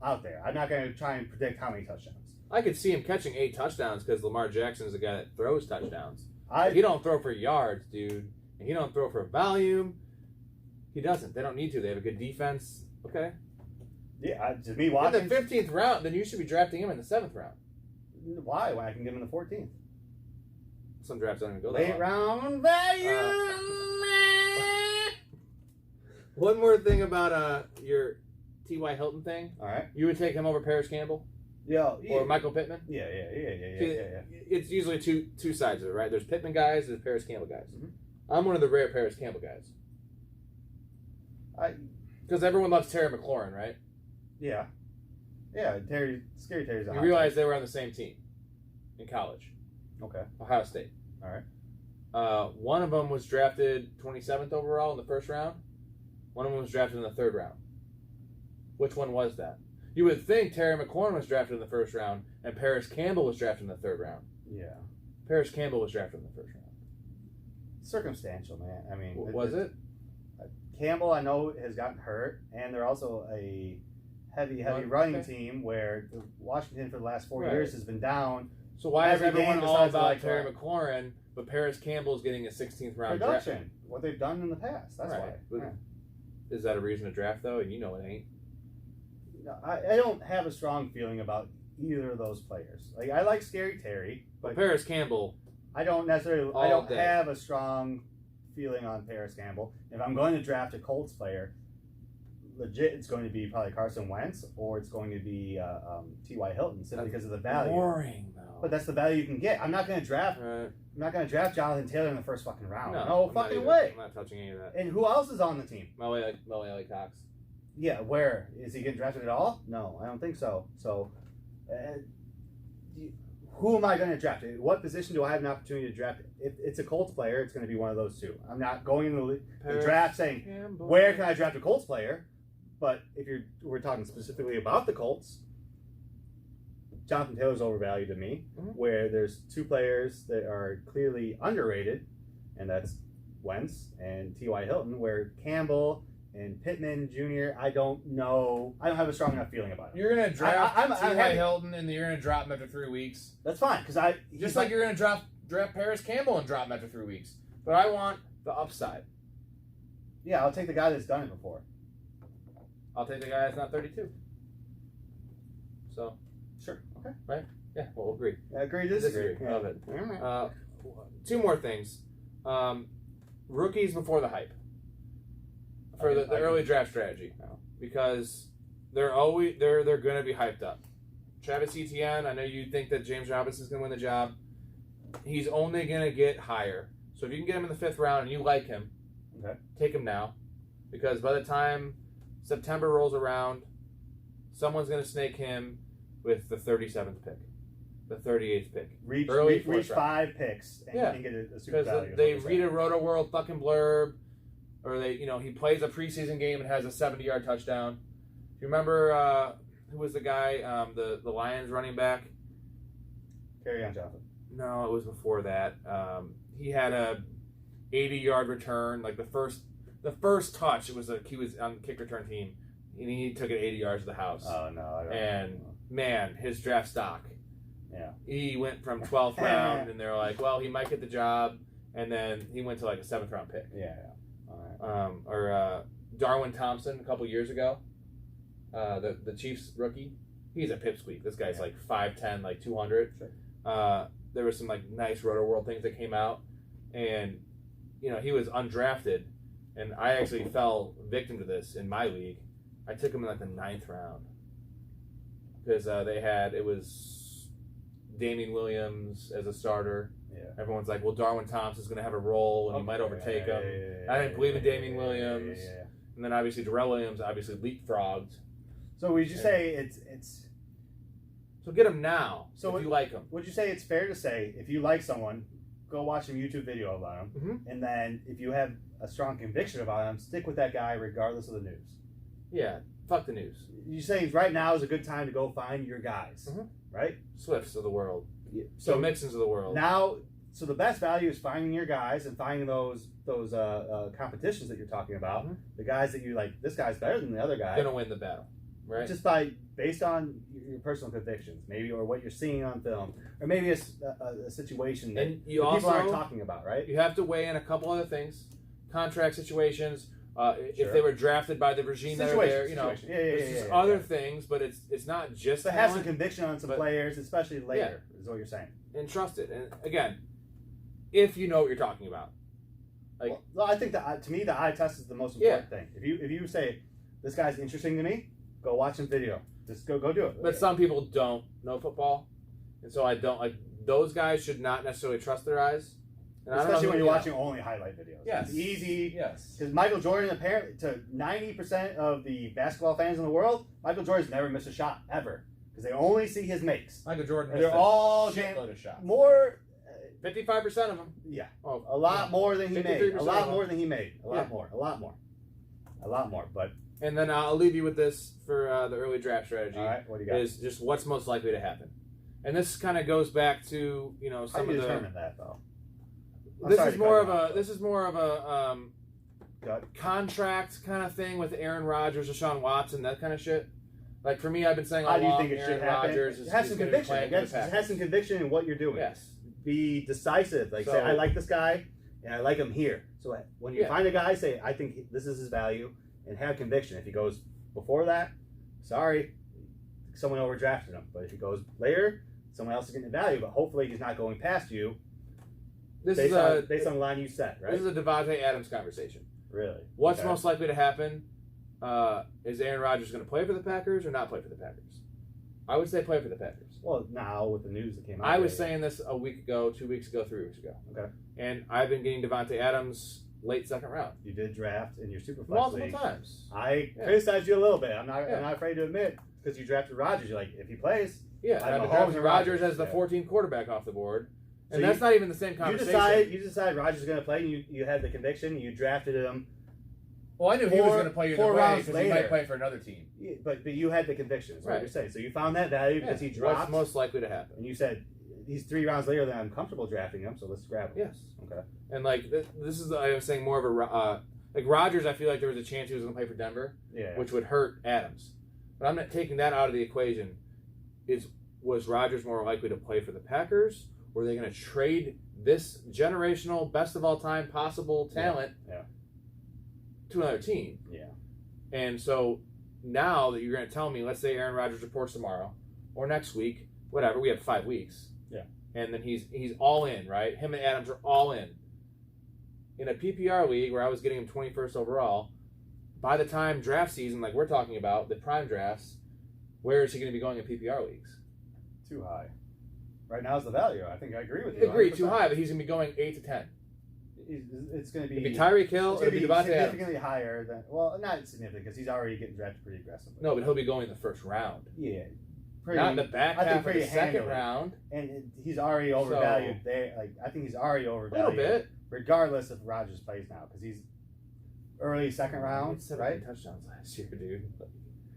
out there. I'm not going to try and predict how many touchdowns. I could see him catching 8 touchdowns because Lamar Jackson is the guy that throws touchdowns. He don't throw for yards, dude. And he don't throw for volume. He doesn't. They don't need to. They have a good defense. Okay. Yeah, to me, Watkins. In the 15th round, then you should be drafting him in the 7th round. Why? When I can give him in the 14th. Some drafts don't even go that Late round value. One more thing about your T.Y. Hilton thing. All right. You would take him over Paris Campbell? Yeah. Or Michael Pittman? Yeah. It's usually two sides of it, right? There's Pittman guys, there's Paris Campbell guys. Mm-hmm. I'm one of the rare Paris Campbell guys. Because everyone loves Terry McLaurin, right? Yeah. Yeah, Scary Terry's a You realize they were on the same team in college. Okay. Ohio State. All right. One of them was drafted 27th overall in the first round. One of them was drafted in the 3rd round. Which one was that? You would think Terry McLaurin was drafted in the 1st round and Paris Campbell was drafted in the 3rd round. Yeah. Paris Campbell was drafted in the 1st round. Circumstantial, man. I mean, was it? Campbell, I know, has gotten hurt, and they're also a heavy running team where Washington for the last 4 years has been down. So why is everyone all about like Terry McLaurin, but Paris Campbell's getting a 16th round production? draft? What they've done in the past. That's why. Yeah. Is that a reason to draft though? You know it ain't. No, I don't have a strong feeling about either of those players. Like I like Scary Terry, but Paris Campbell. I don't necessarily. I don't have a strong feeling on Paris Campbell. If I'm going to draft a Colts player, legit, it's going to be probably Carson Wentz or it's going to be T.Y. Hilton simply because of the value. Boring though. But that's the value you can get. I'm not going to draft. Right. I'm not going to draft Jonathan Taylor in the first fucking round. No fucking way. I'm not touching any of that. And who else is on the team? Mo Cox. Yeah, where is he getting drafted at all? No, I don't think so. So, who am I going to draft? What position do I have an opportunity to draft? If it's a Colts player, it's going to be one of those two. I'm not going in the draft saying where can I draft a Colts player. But if we're talking specifically about the Colts, Jonathan Taylor's overvalued to me. Mm-hmm. Where there's 2 players that are clearly underrated, and that's Wentz and T.Y. Hilton. Where Campbell and Pittman Jr., I don't know. I don't have a strong enough feeling about it. You're going to draft T.Y. Hilton, and you're going to drop him after 3 weeks. That's fine, because just like you're going to draft Paris Campbell and drop him after 3 weeks. But I want the upside. Yeah, I'll take the guy that's done it before. I'll take the guy that's not 32. So, sure, okay, right? Yeah, we'll agree. Agree to disagree. Yeah. Love it. 2 more things. Rookies before the hype. For the early draft strategy, because they're going to be hyped up. Travis Etienne, I know you think that James Robinson's going to win the job. He's only going to get higher. So if you can get him in the 5th round and you like him, take him now, because by the time September rolls around, someone's going to snake him with the 37th pick, the 38th pick, reach 5 picks, and you can get a super value. Because they read a Roto World fucking blurb. Or he plays a preseason game and has a 70-yard touchdown. Do you remember who was the guy, the Lions running back? Kerryon Johnson. No, it was before that. He had a 80-yard return, like the first touch. He was on the kick return team, and he took it 80 yards to the house. Oh no! Man, his draft stock Yeah. He went from 12th round, and they're like, well, he might get the job, and then he went to like a 7th round pick. Yeah. All right. Or Darwin Thompson a couple years ago, the Chiefs rookie. He's a pipsqueak. This guy's like 5'10", like 200. Sure. There was some like nice Roto World things that came out, and he was undrafted, and I actually fell victim to this in my league. I took him in like the 9th round because it was Damian Williams as a starter. Yeah. Everyone's like, well, Darwin Thompson's going to have a role, and he might overtake him. I didn't believe in Damian Williams, and then obviously Darrell Williams obviously leapfrogged. So would you say it's So get him now if you like him. Would you say it's fair to say if you like someone, go watch some YouTube video about them, and then if you have a strong conviction about them, stick with that guy regardless of the news? Yeah, fuck the news. You say right now is a good time to go find your guys, right? Swifts of the world, so Mixons of the world. Now, so the best value is finding your guys and finding those competitions that you're talking about. The guys that you like. This guy's better than the other guy. Gonna win the battle. Right. Just based on your personal convictions, maybe, or what you're seeing on film, or maybe a situation that people aren't talking about, right? You have to weigh in a couple other things, contract situations. If they were drafted by the regime that are there, there's other things, but it's not just. But have some conviction on some players, especially later, is what you're saying. And trust it. And again, if you know what you're talking about, well, I think that to me the eye test is the most important thing. If you say this guy's interesting to me, go watch some video. Just go do it. But some people don't know football, and so I don't like those guys. Should not necessarily trust their eyes, and especially when you're watching only highlight videos. Yes, it's easy. Yes, because Michael Jordan, apparently, to 90% of the basketball fans in the world, Michael Jordan's never missed a shot ever because they only see his makes. Michael Jordan, they're all shitload of shots. More. 55% of them. Yeah, a lot more than he made. A lot more than he made. A lot more. But. And then I'll leave you with this for the early draft strategy. All right, what do you got? Is just what's most likely to happen, and this kind of goes back to some How do you of the. determine that though? This is more of a contract kind of thing with Aaron Rodgers, Deshaun Watson, that kind of shit. Like for me, I've been saying all along, How do you think it should happen? Have some conviction. Have some conviction in what you're doing. Yes. Be decisive. Say, I like this guy, and I like him here. So when you find a guy, say, I think this is his value. And have conviction. If he goes before that, sorry, someone overdrafted him. But if he goes later, someone else is getting the value. But hopefully he's not going past you based on the line you set, right? This is a Devontae Adams conversation. Really? What's most likely to happen? Is Aaron Rodgers going to play for the Packers or not play for the Packers? I would say play for the Packers. Well, now with the news that came out. I was saying this a week ago, 2 weeks ago, 3 weeks ago. Okay. And I've been getting Devontae Adams late 2nd round. You did draft in your Superflex multiple league. Times. I criticized you a little bit. I'm not afraid to admit because you drafted Rodgers. You're like, if he plays, I've been drafting Rodgers as the 14th quarterback off the board, and that's not even the same conversation. You decide Rodgers is going to play, and you had the conviction. You drafted him. Well, I knew he was going to play either way because he might play for another team. Yeah, but you had the conviction. Is what you're saying. So you found that value because he dropped. What's most likely to happen? And you said. He's 3 rounds later than I'm comfortable drafting him, so let's grab him. Yes. Okay. And this is I was saying more of a Rodgers. I feel like there was a chance he was going to play for Denver, which would hurt Adams. But I'm not taking that out of the equation. Was Rodgers more likely to play for the Packers? Or are they going to trade this generational, best of all time possible talent to another team? Yeah. And so now that you're going to tell me, let's say Aaron Rodgers reports tomorrow or next week, whatever. We have 5 weeks. Yeah. And then he's all in, right? Him and Adams are all in. In a PPR league where I was getting him 21st overall, by the time draft season, like we're talking about, the prime drafts, where is he going to be going in PPR leagues? Too high. Right now is the value. I think I agree with you. Agree, too high, but he's going to be going 8 to 10. It's going to be... It'd be Tyreek Hill, it'll be significantly Adams. Higher than... Well, not significant, because he's already getting drafted pretty aggressively. No, but he'll be going in the 1st round. Yeah. Not in the back half of the 2nd round. And he's already overvalued there. I think he's already overvalued. A little bit. Regardless if Rodgers plays now, because he's early 2nd round, right? Touchdowns last year, dude.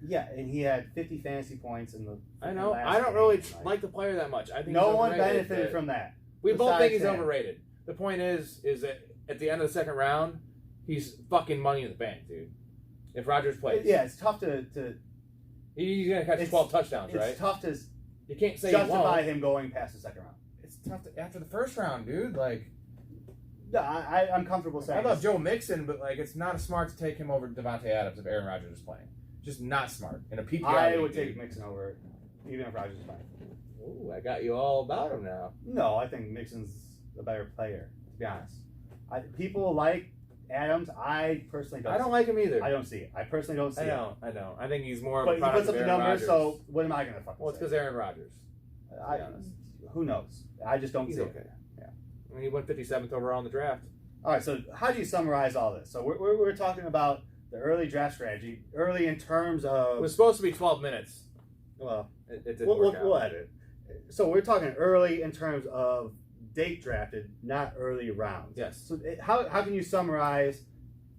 Yeah, and he had 50 fantasy points in the. I know. I don't really like the player that much. I think no one benefited from that. We both think he's overrated. The point is that at the end of the 2nd round, he's fucking money in the bank, dude. If Rodgers plays, it's tough to. He's gonna catch 12 touchdowns, right? It's tough to You can't say justify him going past the second round. It's tough after the first round, dude. Like, no, I'm comfortable saying. I love Joe Mixon, but like, it's not smart to take him over Devontae Adams if Aaron Rodgers is playing. Just not smart in a PPR. I would take Mixon over, even if Rodgers is playing. Ooh, I got you all about him now. No, I think Mixon's a better player. To be honest, people like Adams. I personally don't. I don't like him either. I don't see it. I personally don't see it. I don't. I think he's more of but a product he puts up of the Aaron numbers, Rodgers. so what am I going to fucking Well, it's say? because Aaron Rodgers. Who knows? I just don't He's see okay. it. Yeah. I mean, he went 57th overall in the draft. All right, so how do you summarize all this? So we're talking about the early draft strategy, early in terms of... It was supposed to be 12 minutes. Well, it didn't work out. We'll edit it. So we're talking early in terms of date drafted, not early rounds. Yes. So how can you summarize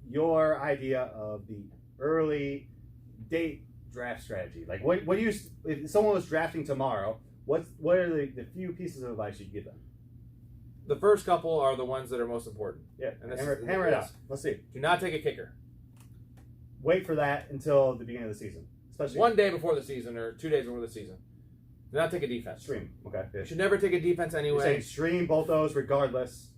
your idea of the early date draft strategy? Like, what do you... If someone was drafting tomorrow, what are the few pieces of advice you'd give them? The first couple are the ones that are most important. Yeah, and hammer it out. Let's see. Do not take a kicker. Wait for that until the beginning of the season. Especially 1 day before the season or 2 days before the season. Do not take a defense. Stream. Okay. You should never take a defense You're anyway. saying stream both those regardless.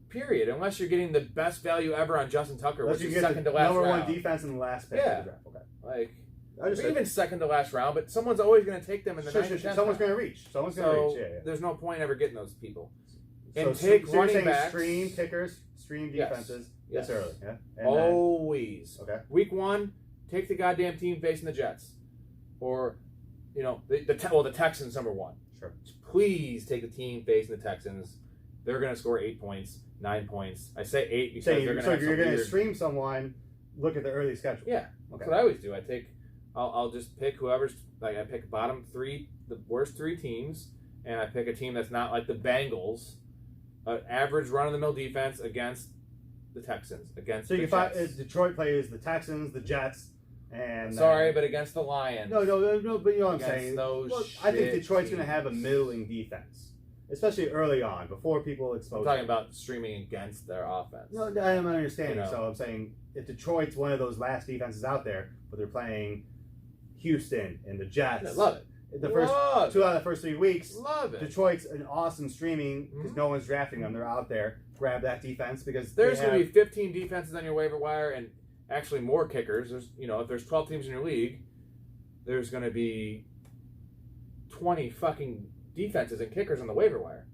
Period. Unless you're getting the best value ever on Justin Tucker, Unless which you is get second the to last number round. one defense in the last pick Yeah. of the draft. Okay. Like, I just even second to last round, but someone's always going to take them in the ninth or 10th Someone's round. going to reach. Someone's going to reach. Yeah. There's no point ever getting those people. So And take you're running saying backs. stream kickers, stream Yes. defenses Yes. this early. Yeah. And Always. then, okay. Week 1, take the goddamn team facing the Jets. Or, the Texans, number 1. Sure. Please take the team facing the Texans. They're going to score 8 points, 9 points. I say 8 because they're going to have you're going to stream someone. Look at the early schedule. Yeah. Okay. That's what I always do. I'll just pick whoever's, like, I pick bottom 3, the worst 3 teams, and I pick a team that's not like the Bengals, an average run-of-the-mill defense against the Texans, against So the you find Jets. Detroit plays the Texans, the Jets, and Sorry, but against the Lions. no, but you know what I'm Against saying. those I think shit Detroit's going to teams. have a middling defense, especially early on before people expose. I'm talking about streaming against their offense. No, I'm understanding. You know. So I'm saying if Detroit's one of those last defenses out there, but they're playing Houston and the Jets. I love it. The first Love 2 it. out of the first 3 weeks, Love it. Detroit's an awesome streaming because Mhm. no one's drafting them. They're out there. Grab that defense because There's they going to have, be 15 defenses on your waiver wire, and actually more kickers. There's, if there's 12 teams in your league, there's going to be 20 fucking defenses and kickers on the waiver wire.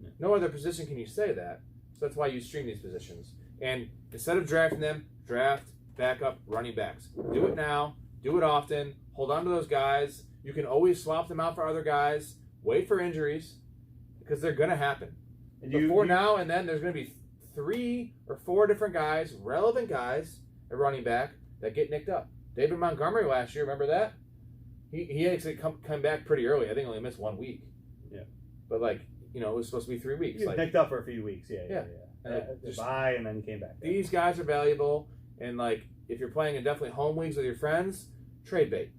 Yeah. No other position can you say that. So that's why you stream these positions. And instead of drafting them, draft backup running backs. Do it now. Do it often. Hold on to those guys. You can always swap them out for other guys. Wait for injuries because they're going to happen. and Before now and then, there's going to be 3 or 4 different guys, relevant guys, at running back that get nicked up. David Montgomery last year, remember that? He actually come back pretty early. I think only missed 1 week. Yeah. But it was supposed to be 3 weeks. He was nicked up for a few weeks. Yeah. And just- Bye, and then he came back. These guys are valuable, and if you're playing in definitely home leagues with your friends, trade bait.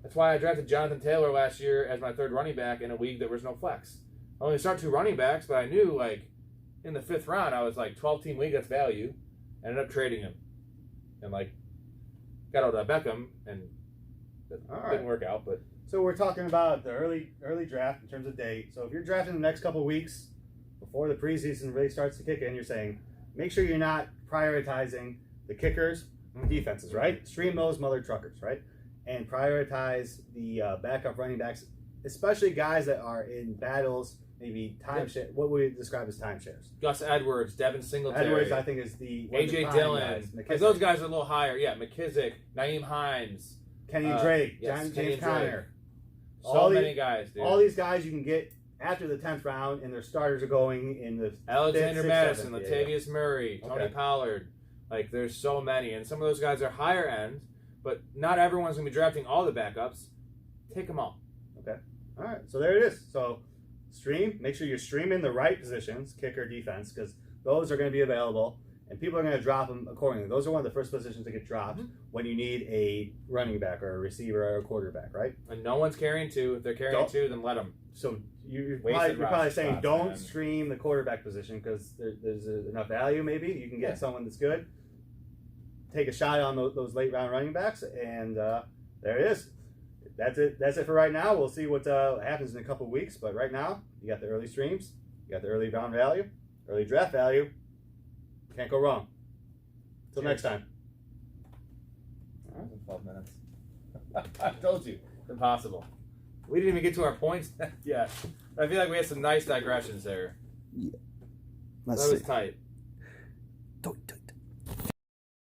That's why I drafted Jonathan Taylor last year as my 3rd running back in a league that was no flex. I only start 2 running backs, but I knew in the 5th round I was 12-team league, that's value. Ended up trading him, and got out of Beckham, and that didn't work out. But So we're talking about the early draft in terms of date. So if you're drafting the next couple of weeks before the preseason really starts to kick in, you're saying make sure you're not prioritizing the kickers, defenses, right? Stream those mother truckers, right? And prioritize the backup running backs, especially guys that are in battles, maybe timeshare. What would we describe as timeshares? Gus Edwards, Devin Singletary, Edwards, I think, is the one of the AJ prime Dillon. guys. Those guys are a little higher. Yeah, McKissick, Naeem Hines, Kenny and Drake, yes, Kenny James and Conner. So many guys, dude. All these guys you can get after the 10th round, and their starters are going in the Alexander 5th, 6th, Madison, 7th, Latavius Murray, Tony Okay. Pollard. There's so many. And some of those guys are higher end, but not everyone's going to be drafting all the backups. Take them all. Okay. All right. So there it is. So stream. Make sure you're streaming the right positions, kicker, defense, because those are going to be available, and people are going to drop them accordingly. Those are one of the first positions to get dropped when you need a running back or a receiver or a quarterback, right? And no one's carrying 2. If they're carrying 2, then let them. So you're Wasted probably roster saying spots, don't man. stream the quarterback position because there's enough value. Maybe you can get Yeah. someone that's good. Take a shot on those late round running backs, and there it is. that's it. That's it for right now. We'll see what happens in a couple weeks. But right now, you got the early streams, you got the early round value, early draft value. Can't go wrong. Till next time. 12 minutes. I told you, impossible. We didn't even get to our points yet. I feel like we had some nice digressions there. Yeah. That was tight.